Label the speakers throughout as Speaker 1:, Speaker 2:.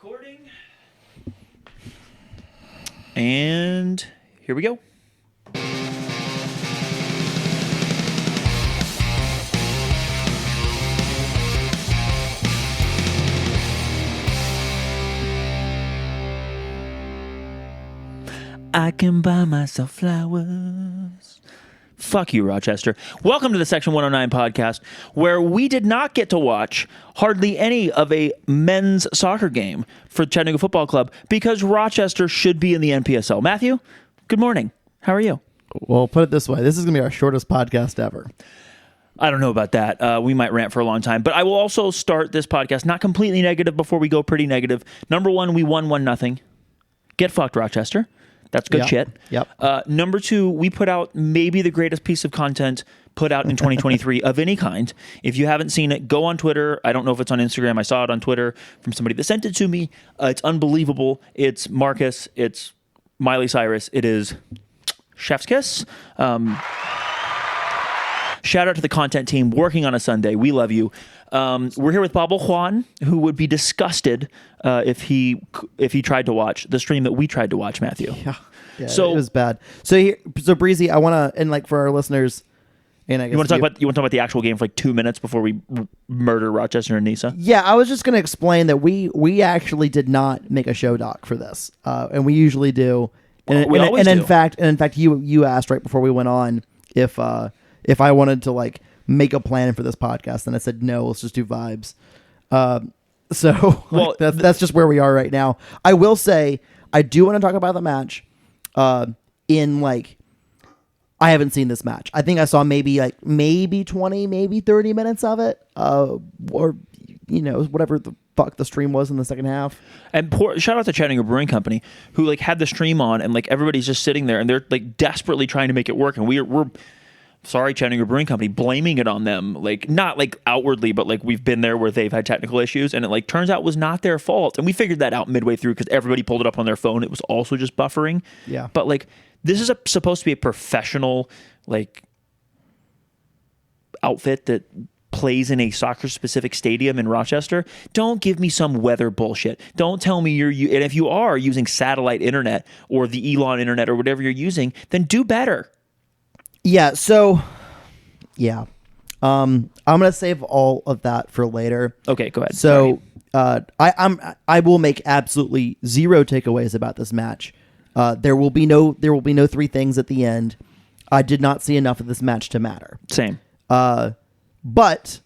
Speaker 1: Recording. And here we go. I can buy myself flowers. Fuck you, Rochester. Welcome to the Section 109 podcast, where we did not get to watch hardly any of a men's soccer game for Chattanooga Football Club because Rochester should be in the NPSL. Matthew, good morning. How are you?
Speaker 2: Well, put it this way. This is going to be our shortest podcast ever.
Speaker 1: I don't know about that. We might rant for a long time, but I will also start this podcast not completely negative before we go pretty negative. Number one, we won 1-0. Get fucked, Rochester. That's good shit.
Speaker 2: Yep.
Speaker 1: Number two, we put out maybe the greatest piece of content put out in 2023 of any kind. If you haven't seen it, go on Twitter. I don't know if it's on Instagram. I saw it on Twitter from somebody that sent it to me. It's unbelievable. It's Marcus. It's Miley Cyrus. It is Chef's Kiss. Shout out to the content team working on a Sunday. We love you. We're here with Pablo Juan, who would be disgusted if he tried to watch the stream that we tried to watch, Matthew.
Speaker 2: Yeah, so it was bad. So Breezy, I want to, and like for our listeners, and I guess
Speaker 1: you want to talk about the actual game for like 2 minutes before we murder Rochester and NISA?
Speaker 2: Yeah, I was just going to explain that we actually did not make a show doc for this, and we usually do. And,
Speaker 1: we always
Speaker 2: do.
Speaker 1: In
Speaker 2: fact, you asked right before we went on if I wanted to like make a plan for this podcast, and I said no. Let's just do vibes. So well, that's just where we are right now. I will say I do want to talk about the match. In like, I haven't seen this match. I think I saw maybe 20, maybe 30 minutes of it. Or whatever the fuck the stream was in the second half.
Speaker 1: And shout out to Chattanooga Brewing Company, who like had the stream on, and like everybody's just sitting there, and they're like desperately trying to make it work, and we're sorry, Chattanooga Brewing Company, blaming it on them, like not like outwardly, but like we've been there where they've had technical issues, and it like turns out was not their fault, and we figured that out midway through because everybody pulled it up on their phone. It was also just buffering.
Speaker 2: Yeah,
Speaker 1: but like this is supposed to be a professional like outfit that plays in a soccer specific stadium in Rochester. Don't give me some weather bullshit. Don't tell me and if you are using satellite internet or the Elon internet or whatever you're using, then do better.
Speaker 2: Yeah, so yeah. I'm gonna save all of that for later.
Speaker 1: Okay, go ahead.
Speaker 2: So I will make absolutely zero takeaways about this match. There will be no three things at the end. I did not see enough of this match to matter.
Speaker 1: Same.
Speaker 2: But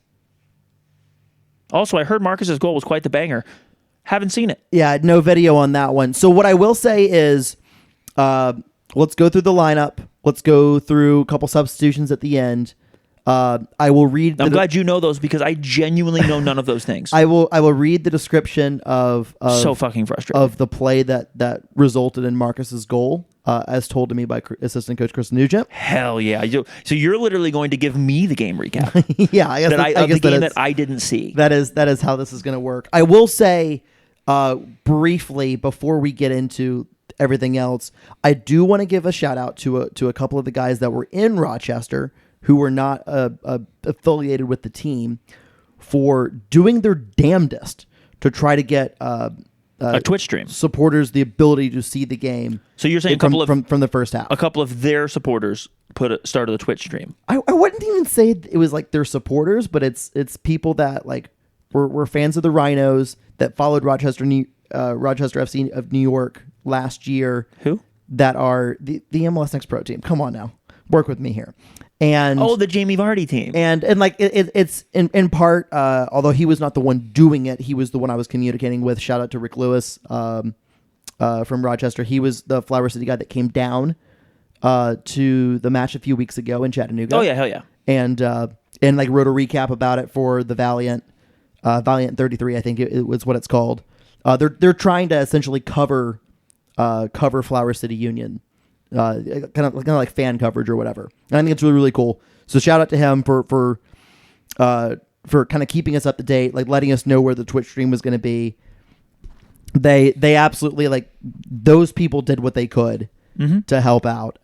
Speaker 1: also I heard Marcus's goal was quite the banger. Haven't seen it.
Speaker 2: Yeah, no video on that one. So what I will say is let's go through the lineup. Let's go through a couple substitutions at the end. I will read.
Speaker 1: I'm glad you know those because I genuinely know none of those things.
Speaker 2: I will read the description of
Speaker 1: so fucking frustrating
Speaker 2: of the play that resulted in Marcus's goal, as told to me by assistant coach Chris Nugent.
Speaker 1: Hell yeah! So you're literally going to give me the game recap?
Speaker 2: Yeah, I guess
Speaker 1: I guess the game that I didn't see.
Speaker 2: That is how this is going to work. I will say briefly before we get into everything else, I do want to give a shout out to a couple of the guys that were in Rochester who were not affiliated with the team for doing their damnedest to try to get a
Speaker 1: Twitch stream
Speaker 2: supporters the ability to see the game.
Speaker 1: So you're saying
Speaker 2: from the first half,
Speaker 1: a couple of their supporters started the Twitch stream.
Speaker 2: I wouldn't even say it was like their supporters, but it's people that like were fans of the Rhinos that followed Rochester FC of New York last year.
Speaker 1: Who?
Speaker 2: That are the MLS Next Pro team. Come on now. Work with me here. And
Speaker 1: the Jamie Vardy team.
Speaker 2: And like it's in part, although he was not the one doing it, he was the one I was communicating with. Shout out to Rick Lewis from Rochester. He was the Flower City guy that came down to the match a few weeks ago in Chattanooga.
Speaker 1: Oh yeah, hell yeah.
Speaker 2: And like wrote a recap about it for the Valiant 33, I think it was what it's called. They're trying to essentially cover Flower City Union, kind of like fan coverage or whatever. And I think it's really, really cool. So shout out to him for kind of keeping us up to date, like letting us know where the Twitch stream was going to be. They absolutely, like, those people did what they could to help out.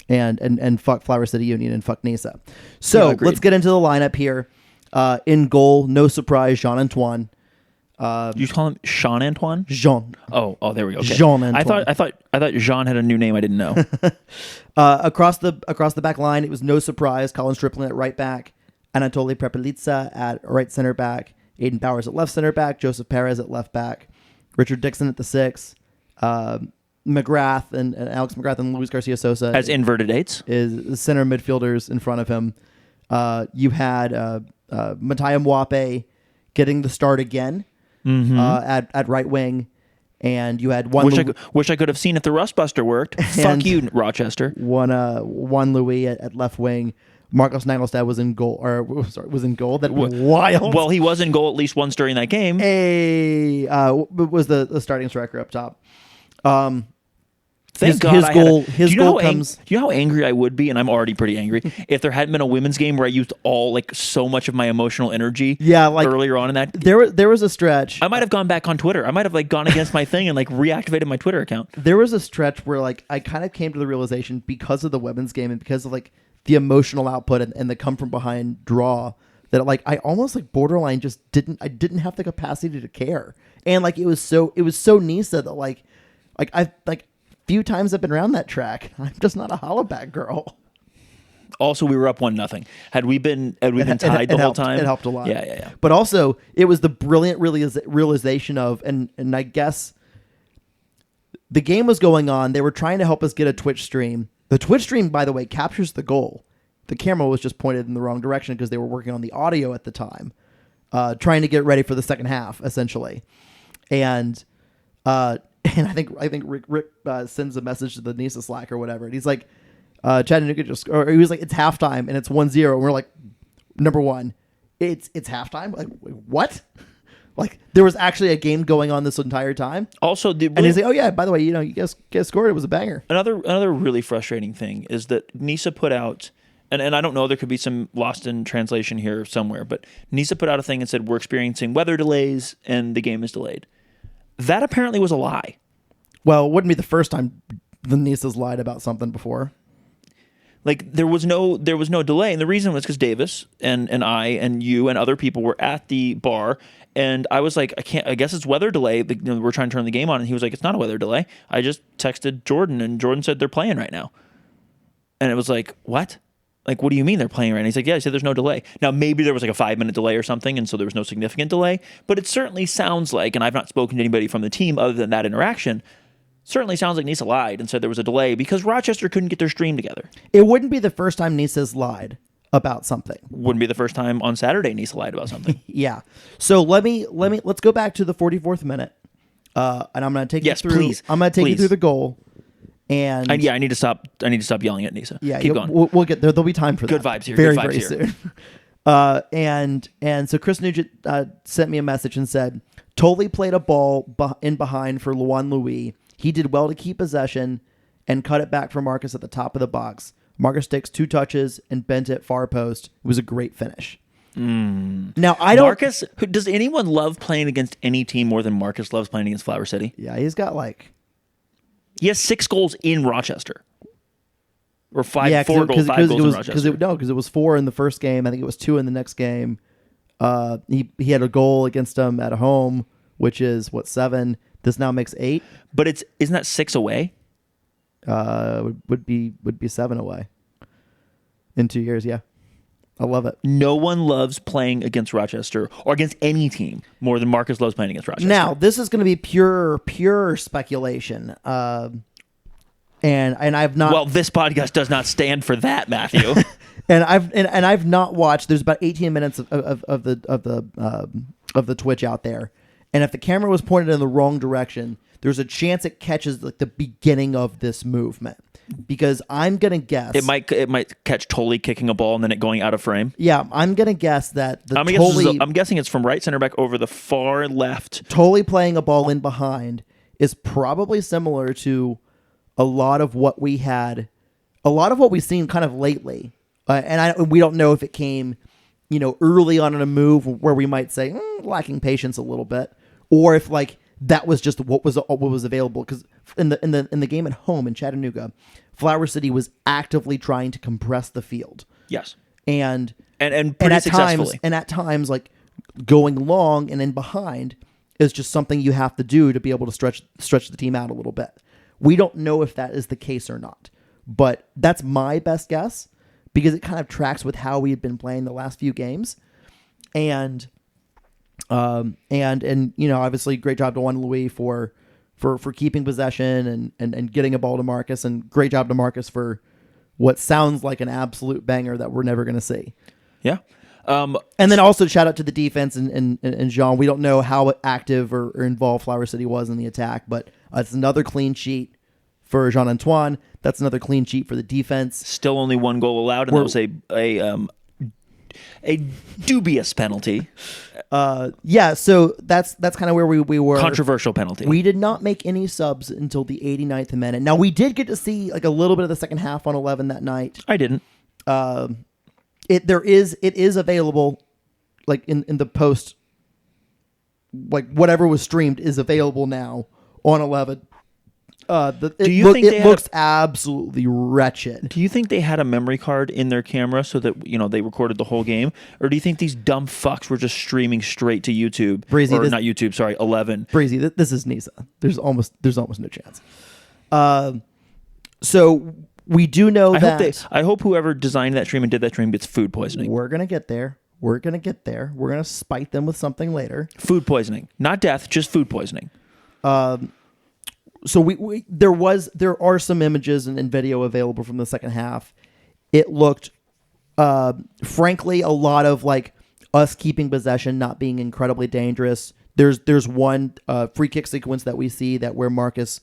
Speaker 2: And fuck Flower City Union and fuck NISA. So let's get into the lineup here. In goal, no surprise, Jean-Antoine.
Speaker 1: You call him Sean Antoine?
Speaker 2: Jean.
Speaker 1: Oh, there we go. Okay.
Speaker 2: Jean Antoine.
Speaker 1: I thought Jean had a new name I didn't know.
Speaker 2: Across the back line, it was no surprise. Colin Strickland at right back, Anatoly Prepelica at right center back, Aiden Bowers at left center back, Joseph Perez at left back, Richard Dixon at the 6, McGrath and Alex McGrath and Luis Garcia Sosa
Speaker 1: As inverted eights?
Speaker 2: is center midfielders in front of him. You had Mattia Mwape getting the start again at right wing, and you had one.
Speaker 1: Wish I could have seen if the Rustbuster worked. Fuck you, Rochester.
Speaker 2: One Louis at left wing. Marcos Nagelstad was in goal, was in goal. That was wild.
Speaker 1: Well, he was in goal at least once during that game.
Speaker 2: Was the starting striker up top.
Speaker 1: Thank God
Speaker 2: his goal comes.
Speaker 1: Do you know how angry I would be, and I'm already pretty angry, if there hadn't been a women's game where I used so much of my emotional energy earlier on in that.
Speaker 2: There was a stretch.
Speaker 1: I might have gone back on Twitter. I might have gone against my thing and reactivated my Twitter account.
Speaker 2: There was a stretch where I kind of came to the realization because of the women's game and because of the emotional output and the come from behind draw that I almost borderline just didn't have the capacity to care. And it was so NISA that I few times I've been around that track. I'm just not a hollowback girl.
Speaker 1: Also, we were up 1-0. Had we been tied the whole time,
Speaker 2: it helped a lot.
Speaker 1: Yeah.
Speaker 2: But also, it was the brilliant realization of, and I guess the game was going on. They were trying to help us get a Twitch stream. The Twitch stream, by the way, captures the goal. The camera was just pointed in the wrong direction because they were working on the audio at the time, trying to get ready for the second half, essentially. And I think Rick sends a message to the NISA Slack or whatever, and he's like, Chattanooga he was like, it's halftime and it's 1-0. And we're like, number one, it's halftime. What? There was actually a game going on this entire time.
Speaker 1: Also,
Speaker 2: and he's like, oh yeah, by the way, you guys scored. It was a banger.
Speaker 1: Another really frustrating thing is that NISA put out, and I don't know, there could be some lost in translation here somewhere, but NISA put out a thing and said we're experiencing weather delays and the game is delayed. That apparently was a lie.
Speaker 2: Well, it wouldn't be the first time the NISA's lied about something before.
Speaker 1: There was no delay, and the reason was because Davis and I and you and other people were at the bar, and I was like, I guess it's weather delay. We're trying to turn the game on, and he was like, it's not a weather delay. I just texted Jordan, and Jordan said they're playing right now, and it was like, what? What do you mean they're playing right now? He's like, yeah, I said there's no delay. Now, maybe there was a 5-minute delay or something, and so there was no significant delay, but it certainly sounds like, and I've not spoken to anybody from the team other than that interaction, certainly sounds like NISA lied and said there was a delay because Rochester couldn't get their stream together.
Speaker 2: It wouldn't be the first time NISA's lied about something.
Speaker 1: Wouldn't be the first time on Saturday NISA lied about something.
Speaker 2: Yeah. So let's go back to the 44th minute. And I'm going to take you through.
Speaker 1: Please.
Speaker 2: I'm going to take you through the goal. And
Speaker 1: I need to stop yelling at NISA.
Speaker 2: Yeah,
Speaker 1: keep going.
Speaker 2: We'll get there. There'll be time for that.
Speaker 1: Good vibes here.
Speaker 2: Very,
Speaker 1: Good vibes
Speaker 2: very
Speaker 1: here.
Speaker 2: soon. And so Chris Nugent sent me a message and said, totally played a ball in behind for Luan Louis. He did well to keep possession and cut it back for Marcus at the top of the box. Marcus takes 2 touches and bent it far post. It was a great finish. Now, I don't...
Speaker 1: Marcus, does anyone love playing against any team more than Marcus loves playing against Flower City?
Speaker 2: Yeah, he's got
Speaker 1: He has 6 goals in Rochester. Or 4 goals in Rochester.
Speaker 2: Because it was 4 in the first game. I think it was 2 in the next game. He had a goal against them at home, which is, 7? This now makes 8.
Speaker 1: But isn't that 6 away?
Speaker 2: Would be 7 away. In 2 years, yeah. I love it.
Speaker 1: No one loves playing against Rochester or against any team more than Marcus loves playing against Rochester.
Speaker 2: Now, this is going to be pure speculation. And I've not.
Speaker 1: Well, this podcast does not stand for that, Matthew.
Speaker 2: and I've not watched. There's about 18 minutes of the Twitch out there, and if the camera was pointed in the wrong direction, there's a chance it catches the beginning of this movement. Because I'm gonna guess
Speaker 1: it might catch Tolley kicking a ball and then it going out of frame.
Speaker 2: Yeah, I'm gonna guess that
Speaker 1: I'm guessing it's from right center back over the far left.
Speaker 2: Tolley playing a ball in behind is probably similar to a lot of what we've seen kind of lately. We don't know if it came, early on in a move where we might say lacking patience a little bit, or if that was just what was available. Because in the game at home in Chattanooga, Flower City was actively trying to compress the field.
Speaker 1: Yes,
Speaker 2: and
Speaker 1: pretty successfully.
Speaker 2: At times, going long and in behind is just something you have to do to be able to stretch the team out a little bit. We don't know if that is the case or not, but that's my best guess because it kind of tracks with how we've been playing the last few games. And obviously great job to Juan Louis for keeping possession and getting a ball to Marcus, and great job to Marcus for what sounds like an absolute banger that we're never going to see.
Speaker 1: Yeah.
Speaker 2: And then also shout out to the defense and Jean. We don't know how active or involved Flower City was in the attack, but it's another clean sheet for Jean-Antoine. That's another clean sheet for the defense.
Speaker 1: Still only one goal allowed, and that was a dubious penalty.
Speaker 2: So that's kind of where we were.
Speaker 1: Controversial penalty.
Speaker 2: We did not make any subs until the 89th minute. Now, we did get to see like a little bit of the second half on 11 that night.
Speaker 1: I didn't.
Speaker 2: It is available, like in the post, like whatever was streamed is available now on 11. It looks absolutely wretched.
Speaker 1: Do you think they had a memory card in their camera so that they recorded the whole game, or do you think these dumb fucks were just streaming straight to YouTube?
Speaker 2: Breezy,
Speaker 1: not YouTube, sorry, 11.
Speaker 2: Breezy, this is NISA. There's almost no chance. So we do know
Speaker 1: I hope whoever designed that stream and did that stream gets food poisoning.
Speaker 2: We're gonna get there. We're gonna spite them with something later.
Speaker 1: Food poisoning, not death, just food poisoning.
Speaker 2: So there are some images and video available from the second half. It looked, frankly, a lot of like us keeping possession, not being incredibly dangerous. There's one free kick sequence that we see where Marcus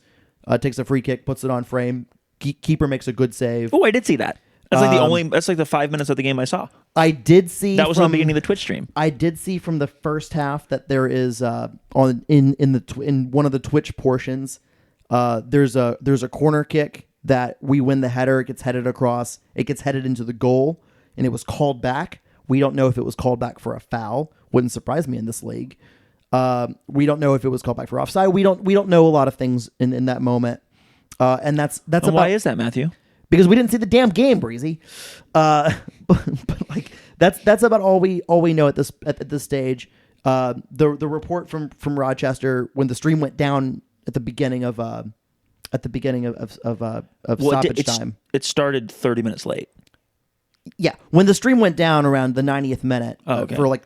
Speaker 2: takes a free kick, puts it on frame. Keeper makes a good save.
Speaker 1: Oh, I did see that. That's like the 5 minutes of the game I saw.
Speaker 2: I did see
Speaker 1: that was from the beginning of the Twitch stream.
Speaker 2: I did see from the first half that there is in one of the Twitch portions. There's a corner kick that we win the header. It gets headed across. It gets headed into the goal, and it was called back. We don't know if it was called back for a foul. Wouldn't surprise me in this league. We don't know if it was called back for offside. We don't know a lot of things in that moment. And that's about,
Speaker 1: why is that, Matthew?
Speaker 2: Because we didn't see the damn game, Breezy. But like that's about all we know at this stage. The report from Rochester when the stream went down at the beginning of stoppage time.
Speaker 1: It started 30 minutes late.
Speaker 2: Yeah, when the stream went down around the 90th minute for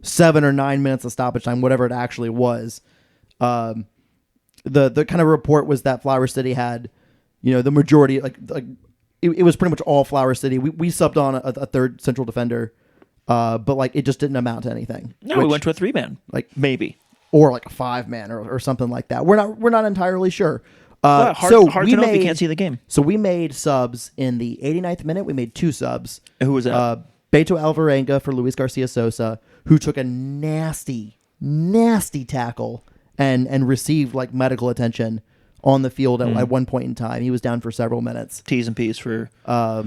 Speaker 2: 7 or 9 minutes of stoppage time, whatever it actually was. The kind of report was that Flower City had, the majority, it was pretty much all Flower City. We subbed on a third central defender, but it just didn't amount to anything.
Speaker 1: No, we went to a 3-man, maybe,
Speaker 2: or like a 5-man or something like that. We're not entirely sure.
Speaker 1: Hard to know if you can't see the game.
Speaker 2: So we made subs in the 89th minute. We made 2 subs.
Speaker 1: And who was that?
Speaker 2: Beto Alvarenga for Luis Garcia Sosa, who took a nasty tackle and received medical attention on the field at one point in time. He was down for several minutes.
Speaker 1: T's and P's for
Speaker 2: I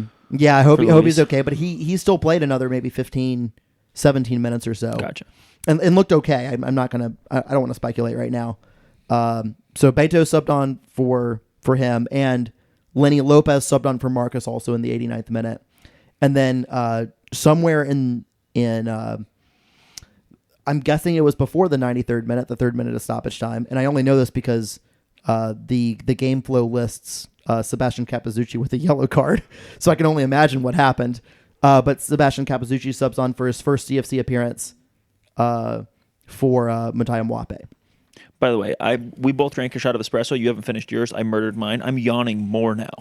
Speaker 2: hope he's okay, but he still played another maybe 15, 17 minutes or so.
Speaker 1: Gotcha.
Speaker 2: And looked okay. I'm not gonna. I don't want to speculate right now. So Beto subbed on for him, and Lenny Lopez subbed on for Marcus also in the 89th minute, and then somewhere in I'm guessing it was before the 93rd minute, the 3rd minute of stoppage time, and I only know this because the game flow lists Sebastian Capizzucci with a yellow card, so I can only imagine what happened. But Sebastian Capizzucci subs on for his first CFC appearance for Matthias Mwape.
Speaker 1: By the way, we both drank a shot of espresso. You haven't finished yours. I murdered mine. I'm yawning more now.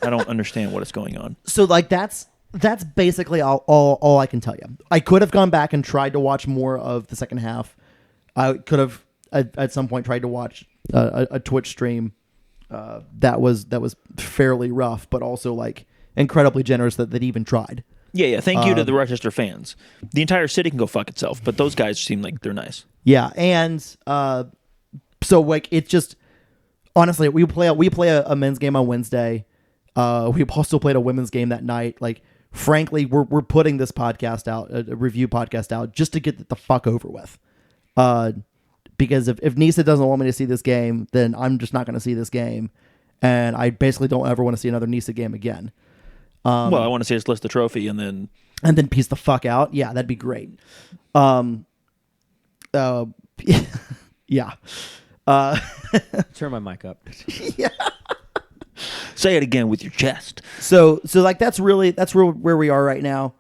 Speaker 1: I don't understand what is going on.
Speaker 2: So that's basically all I can tell you. I could have gone back and tried to watch more of the second half. I could have at some point tried to watch a Twitch stream that was fairly rough, but also incredibly generous that even tried.
Speaker 1: Yeah. Thank you to the Rochester fans. The entire city can go fuck itself, but those guys seem like they're nice.
Speaker 2: Yeah, and so it's just honestly we play a men's game on Wednesday. We also played a women's game that night. Frankly, we're putting this podcast out, a review podcast out, just to get the fuck over with. Because if NISA doesn't want me to see this game, then I'm just not going to see this game, and I basically don't ever want to see another NISA game again.
Speaker 1: Well, I want to see us lift the trophy and then
Speaker 2: piece the fuck out. Yeah, that'd be great. Yeah.
Speaker 3: Turn my mic up.
Speaker 1: Say it again with your chest.
Speaker 2: So like that's where we are right now.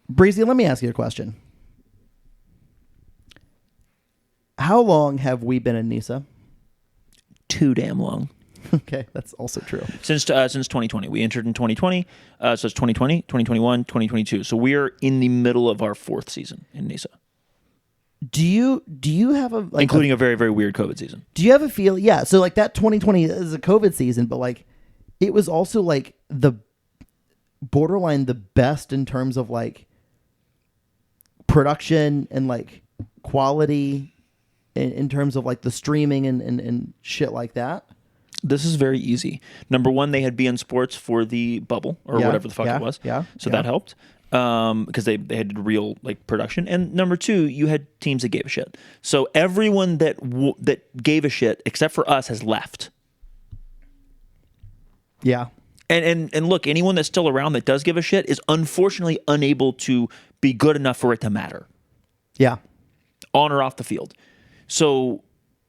Speaker 2: Breezy, let me ask you a question. How long have we been in NISA?
Speaker 1: Too damn long.
Speaker 2: Okay, that's also true.
Speaker 1: Since 2020. We entered in 2020, so it's 2020, 2021, 2022. So we are in the middle of our 4th season in NISA.
Speaker 2: Do you have a like
Speaker 1: including a very, very weird COVID season.
Speaker 2: Do you have a feel? Yeah, so like that 2020 is a COVID season, but like it was also like the borderline the best in terms of like production and like quality in terms of like the streaming and shit like that.
Speaker 1: This is very easy. Number one, they had BN Sports for the bubble or whatever the fuck it was. So that helped because they had real like production. And number two, you had teams that gave a shit. So everyone that gave a shit except for us has left.
Speaker 2: Yeah.
Speaker 1: And look, anyone that's still around that does give a shit is unfortunately unable to be good enough for it to matter.
Speaker 2: Yeah.
Speaker 1: On or off the field. So,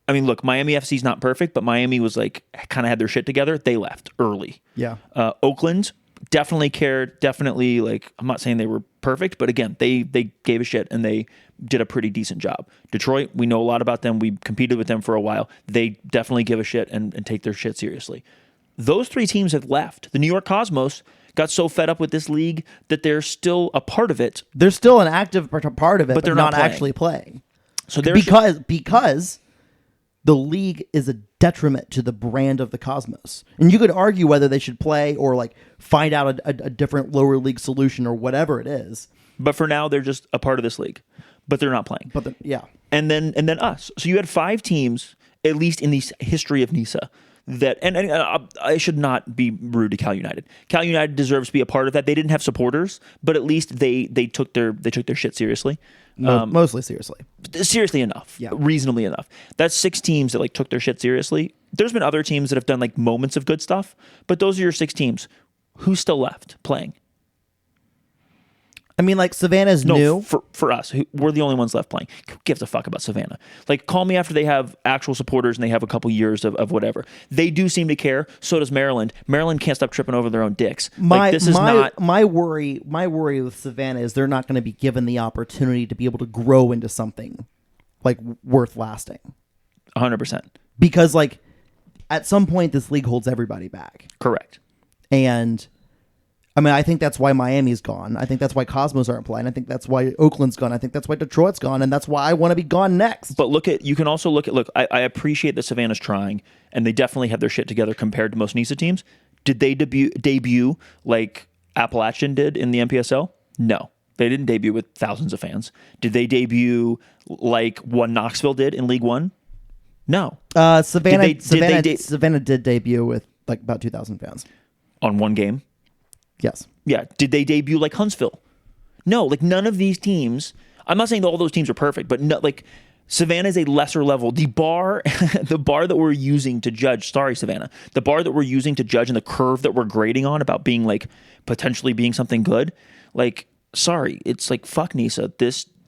Speaker 1: I mean, look, Miami FC is not perfect, but Miami was like kind of had their shit together. They left early.
Speaker 2: Yeah.
Speaker 1: Oakland definitely cared. Definitely, like, I'm not saying they were perfect, but again, they gave a shit and they did a pretty decent job. Detroit, we know a lot about them. We competed with them for a while. They definitely give a shit and take their shit seriously. Those three teams have left. The New York Cosmos got so fed up with this league that they're still a part of it.
Speaker 2: They're still an active part of it, but
Speaker 1: they're
Speaker 2: not
Speaker 1: playing.
Speaker 2: actually playing.
Speaker 1: So
Speaker 2: because the league is a detriment to the brand of the Cosmos. And you could argue whether they should play or like find out a different lower league solution or whatever it is.
Speaker 1: But for now, they're just a part of this league. But they're not playing.
Speaker 2: Yeah.
Speaker 1: And then us. So you had 5 teams, at least in the history of NISA, that and I should not be rude to Cal United. Cal United deserves to be a part of that. They didn't have supporters, but at least they took their shit seriously.
Speaker 2: Mostly seriously.
Speaker 1: Seriously enough.
Speaker 2: Yeah.
Speaker 1: Reasonably enough. That's 6 teams that like took their shit seriously. There's been other teams that have done like moments of good stuff, but those are your 6 teams. Who's still left playing?
Speaker 2: I mean, like Savannah's new.
Speaker 1: For us, we're the only ones left playing. Who gives a fuck about Savannah? Like, call me after they have actual supporters and they have a couple years of whatever. They do seem to care. So does Maryland. Maryland can't stop tripping over their own dicks. My
Speaker 2: worry with Savannah is they're not going to be given the opportunity to be able to grow into something like worth lasting.
Speaker 1: 100%.
Speaker 2: Because like at some point this league holds everybody back.
Speaker 1: Correct.
Speaker 2: And I mean, I think that's why Miami's gone. I think that's why Cosmos aren't playing. I think that's why Oakland's gone. I think that's why Detroit's gone. And that's why I want to be gone next.
Speaker 1: But you can also look, I appreciate that Savannah's trying, and they definitely have their shit together compared to most NISA teams. Did they debut like Appalachian did in the MPSL? No. They didn't debut with thousands of fans. Did they debut like what Knoxville did in League One? No.
Speaker 2: Savannah did debut with like about 2,000 fans.
Speaker 1: On one game?
Speaker 2: Yes.
Speaker 1: Yeah. Did they debut like Huntsville? No. Like none of these teams. I'm not saying that all those teams are perfect, but no, like Savannah is a lesser level. The bar that we're using to judge. Sorry, Savannah. The bar that we're using to judge and the curve that we're grading on about being like potentially being something good. Like, sorry, it's like fuck NISA.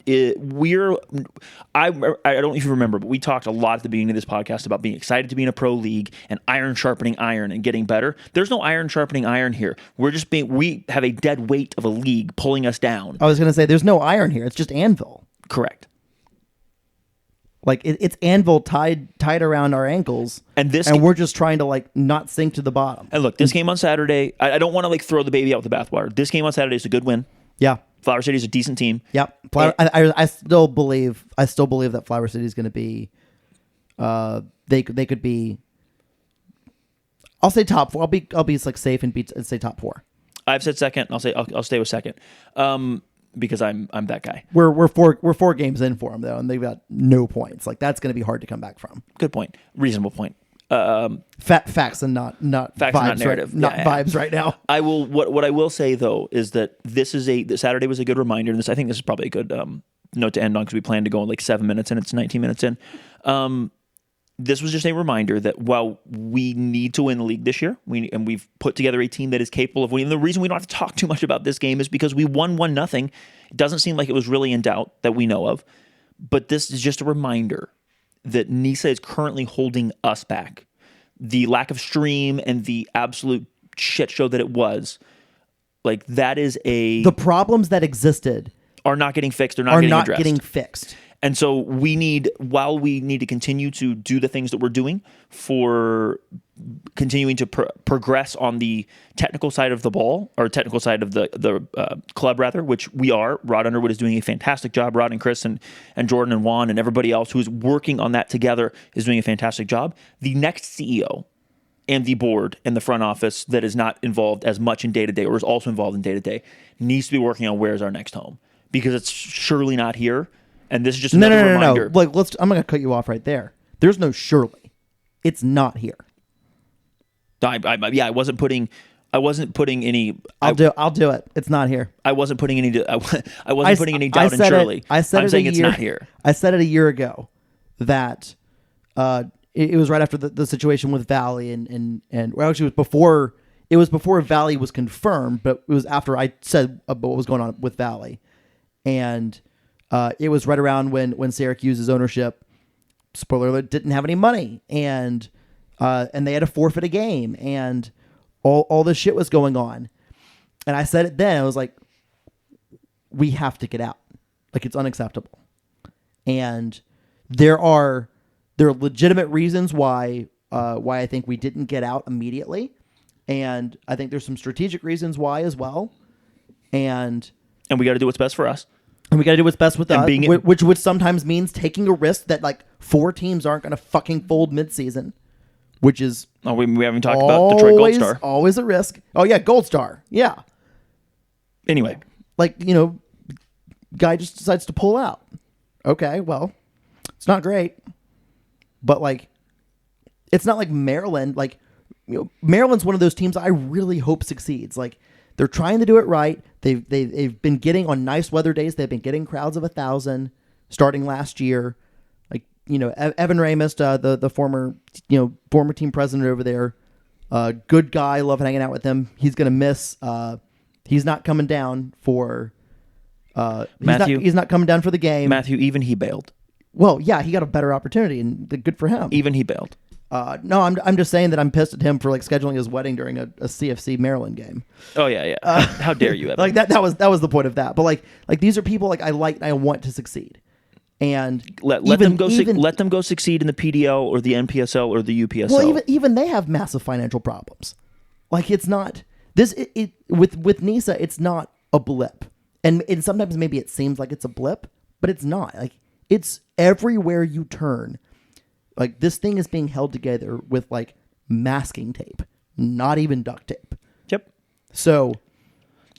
Speaker 1: I don't know if you remember, but we talked a lot at the beginning of this podcast about being excited to be in a pro league and iron sharpening iron and getting better. There's no iron sharpening iron here. We have a dead weight of a league pulling us down.
Speaker 2: I was going to say there's no iron here. It's just anvil.
Speaker 1: Correct.
Speaker 2: Like it's anvil tied around our ankles, and we're just trying to like not sink to the bottom.
Speaker 1: And look, this game on Saturday, I don't want to like throw the baby out with the bathwater. This game on Saturday is a good win.
Speaker 2: Yeah.
Speaker 1: Flower City is a decent team.
Speaker 2: Yep. I still believe that Flower City is going to be. They could be. I'll say top 4. I'll be like safe and say top 4.
Speaker 1: I've said second. I'll stay with second. Because I'm that guy.
Speaker 2: We're 4 games in for them though, and they've got no points. Like that's going to be hard to come back from.
Speaker 1: Good point. Reasonable point.
Speaker 2: Facts and not
Speaker 1: facts,
Speaker 2: vibes,
Speaker 1: not narrative,
Speaker 2: right? Vibes right now.
Speaker 1: I will. What I will say though is that the Saturday was a good reminder, and I think this is probably a good note to end on because we plan to go in like 7 minutes and it's 19 minutes in. this was just a reminder that while we need to win the league this year, we've put together a team that is capable of winning. The reason we don't have to talk too much about this game is because we won 1-0. It doesn't seem like it was really in doubt that we know of. But this is just a reminder that NISA is currently holding us back. The lack of stream and the absolute shit show that it was, like that is
Speaker 2: the problems that existed
Speaker 1: are not getting fixed. They're not
Speaker 2: getting fixed.
Speaker 1: And so while we need to continue to do the things that we're doing for continuing to progress on the technical side of the ball, or technical side of the club rather, which we are. Rod Underwood is doing a fantastic job. Rod and Chris and Jordan and Juan and everybody else who is working on that together is doing a fantastic job. The next CEO and the board and the front office that is not involved as much in day-to-day or is also involved in day-to-day needs to be working on where's our next home, because it's surely not here. And this is just another reminder.
Speaker 2: No. Like, I'm going to cut you off right there. There's no surely. It's not here.
Speaker 1: I wasn't putting any.
Speaker 2: I'll do it. It's not here.
Speaker 1: I wasn't putting any. I wasn't putting any doubt in Shirley.
Speaker 2: I'm saying
Speaker 1: it's not here.
Speaker 2: I said it a year ago that it was right after the situation with Valley and well, actually it was before. It was before Valley was confirmed, but it was after I said about what was going on with Valley, and it was right around when Syracuse's ownership, spoiler alert, didn't have any money, and they had to forfeit a game, and all this shit was going on. And I said it then. I was like, we have to get out. Like, it's unacceptable. And there are legitimate reasons why I think we didn't get out immediately. And I think there's some strategic reasons why as well. And
Speaker 1: we got to do what's best for us.
Speaker 2: And we got to do what's best with us, which sometimes means taking a risk that like 4 teams aren't going to fucking fold midseason, which is
Speaker 1: we haven't talked about Detroit Gold Star.
Speaker 2: Always a risk. Oh yeah, Gold Star. Yeah.
Speaker 1: Anyway,
Speaker 2: like, guy just decides to pull out. Okay, well, it's not great, but like, it's not like Maryland. Like, Maryland's one of those teams I really hope succeeds. Like, they're trying to do it right. They've been getting, on nice weather days, they've been getting crowds of 1,000 starting last year. Like, Evan Ramis, the former team president over there, good guy, love hanging out with him. He's gonna miss. He's not coming down for.
Speaker 1: Matthew,
Speaker 2: he's not coming down for the game.
Speaker 1: Matthew, even he bailed.
Speaker 2: Well, yeah, he got a better opportunity, and good for him.
Speaker 1: Even he bailed.
Speaker 2: No, I'm just saying that I'm pissed at him for like scheduling his wedding during a CFC Maryland game.
Speaker 1: Oh yeah. How dare you, Evan?
Speaker 2: Like that was the point of that. But like these are people like I want to succeed, and
Speaker 1: let them go succeed in the PDL or the NPSL or the UPSL.
Speaker 2: Well, even they have massive financial problems. Like, it's not this with NISA, it's not a blip, and sometimes maybe it seems like it's a blip, but it's not. Like, it's everywhere you turn. Like, this thing is being held together with like masking tape, not even duct tape.
Speaker 1: Yep.
Speaker 2: So,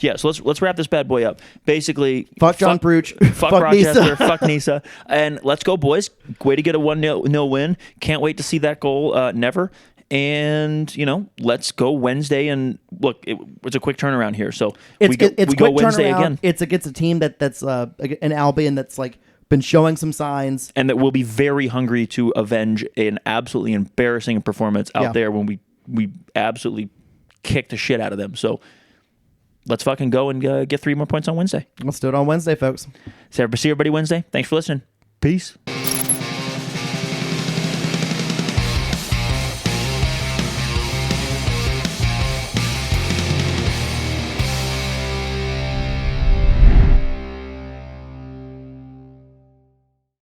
Speaker 1: yeah. So let's wrap this bad boy up. Basically,
Speaker 2: fuck John Pruch,
Speaker 1: fuck Rochester, fuck NISA, and let's go, boys. Way to get a 1-0 win. Can't wait to see that goal. Never. And let's go Wednesday. And look, it's a quick turnaround here. So we go Wednesday again.
Speaker 2: It's against a team that's an Albion that's like been showing some signs,
Speaker 1: and that will be very hungry to avenge an absolutely embarrassing performance out there when we absolutely kicked the shit out of them. So let's fucking go and get 3 more points on Wednesday.
Speaker 2: Let's do it on Wednesday, folks.
Speaker 1: See everybody Wednesday. Thanks for listening. Peace.